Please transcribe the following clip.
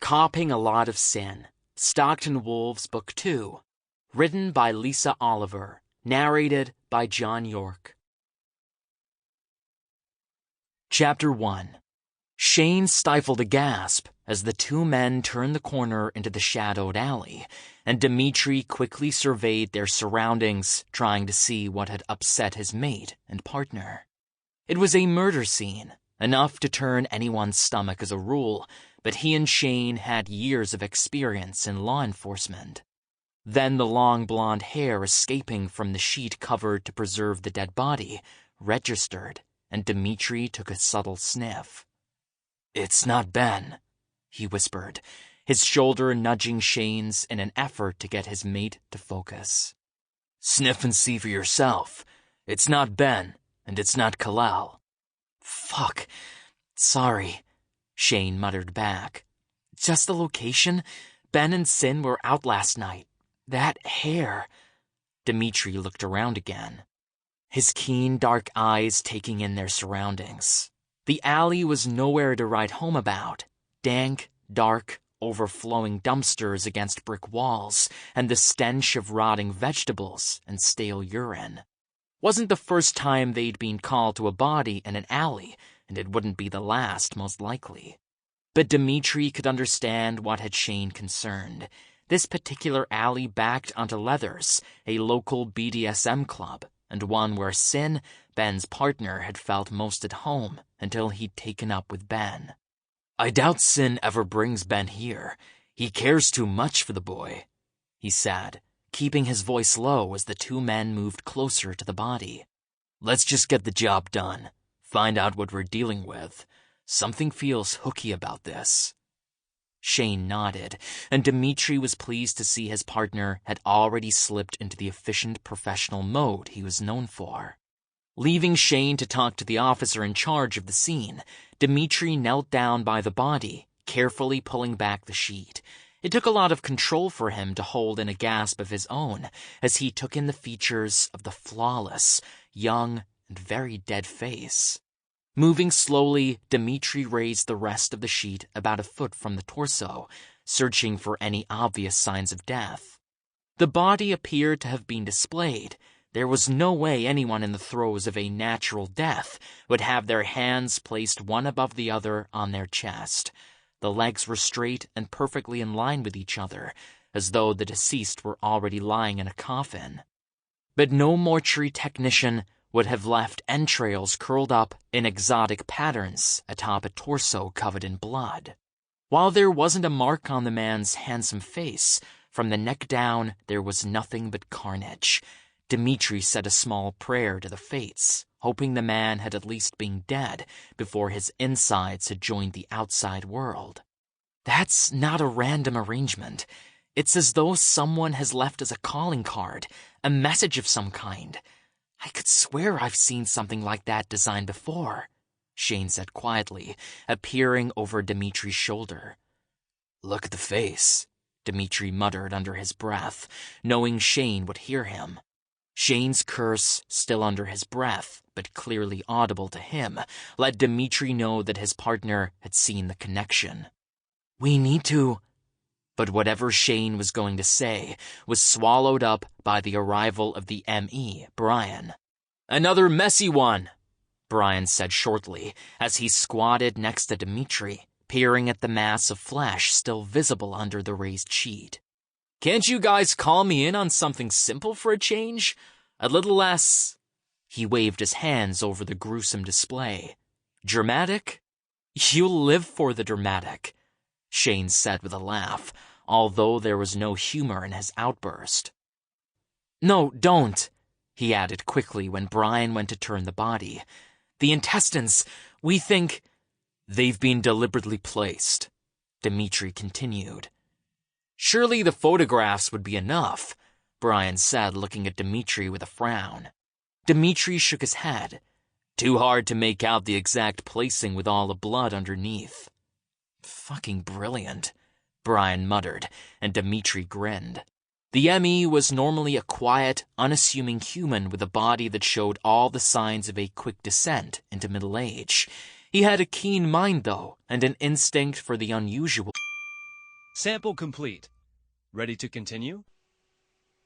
Copping a Lot of Sin, Stockton Wolves Book 2, written by Lisa Oliver, narrated by John York. Chapter 1. Shane stifled a gasp as the two men turned the corner into the shadowed alley, and Dimitri quickly surveyed their surroundings, trying to see what had upset his mate and partner. It was a murder scene, enough to turn anyone's stomach as a rule, but he and Shane had years of experience in law enforcement. Then the long blonde hair escaping from the sheet covered to preserve the dead body registered, and Dimitri took a subtle sniff. "It's not Ben," he whispered, his shoulder nudging Shane's in an effort to get his mate to focus. "Sniff and see for yourself. It's not Ben, and it's not Kalal." "Fuck. Sorry," Shane muttered back. "Just the location? Ben and Sin were out last night. That hair." Dimitri looked around again, his keen dark eyes taking in their surroundings. The alley was nowhere to write home about. Dank, dark, overflowing dumpsters against brick walls, and the stench of rotting vegetables and stale urine. Wasn't the first time they'd been called to a body in an alley, and it wouldn't be the last, most likely. But Dimitri could understand what had Shane concerned. This particular alley backed onto Leathers, a local BDSM club, and one where Sin, Ben's partner, had felt most at home until he'd taken up with Ben. "I doubt Sin ever brings Ben here. He cares too much for the boy," he said, keeping his voice low as the two men moved closer to the body. "Let's just get the job done. Find out what we're dealing with. Something feels hooky about this." Shane nodded, and Dimitri was pleased to see his partner had already slipped into the efficient professional mode he was known for. Leaving Shane to talk to the officer in charge of the scene, Dimitri knelt down by the body, carefully pulling back the sheet. It took a lot of control for him to hold in a gasp of his own as he took in the features of the flawless, young, and very dead face. Moving slowly, Dimitri raised the rest of the sheet about a foot from the torso, searching for any obvious signs of death. The body appeared to have been displayed. There was no way anyone in the throes of a natural death would have their hands placed one above the other on their chest. The legs were straight and perfectly in line with each other, as though the deceased were already lying in a coffin. But no mortuary technician would have left entrails curled up in exotic patterns atop a torso covered in blood. While there wasn't a mark on the man's handsome face, from the neck down there was nothing but carnage. Dimitri said a small prayer to the fates, hoping the man had at least been dead before his insides had joined the outside world. "That's not a random arrangement. It's as though someone has left us a calling card, a message of some kind. I could swear I've seen something like that design before," Shane said quietly, appearing over Dimitri's shoulder. "Look at the face," Dimitri muttered under his breath, knowing Shane would hear him. Shane's curse, still under his breath, but clearly audible to him, let Dimitri know that his partner had seen the connection. "We need to—" But whatever Shane was going to say was swallowed up by the arrival of the ME, Brian. "Another messy one," Brian said shortly as he squatted next to Dimitri, peering at the mass of flesh still visible under the raised sheet. "Can't you guys call me in on something simple for a change? A little less—" He waved his hands over the gruesome display. "Dramatic?" "You'll live for the dramatic," Shane said with a laugh, although there was no humor in his outburst. "No, don't," he added quickly when Brian went to turn the body. "The intestines, we think—" "They've been deliberately placed," Dimitri continued. "Surely the photographs would be enough," Brian said, looking at Dimitri with a frown. Dimitri shook his head. "Too hard to make out the exact placing with all the blood underneath." "Fucking brilliant," Brian muttered, and Dimitri grinned. The ME was normally a quiet, unassuming human with a body that showed all the signs of a quick descent into middle age. He had a keen mind, though, and an instinct for the unusual. Sample complete. Ready to continue?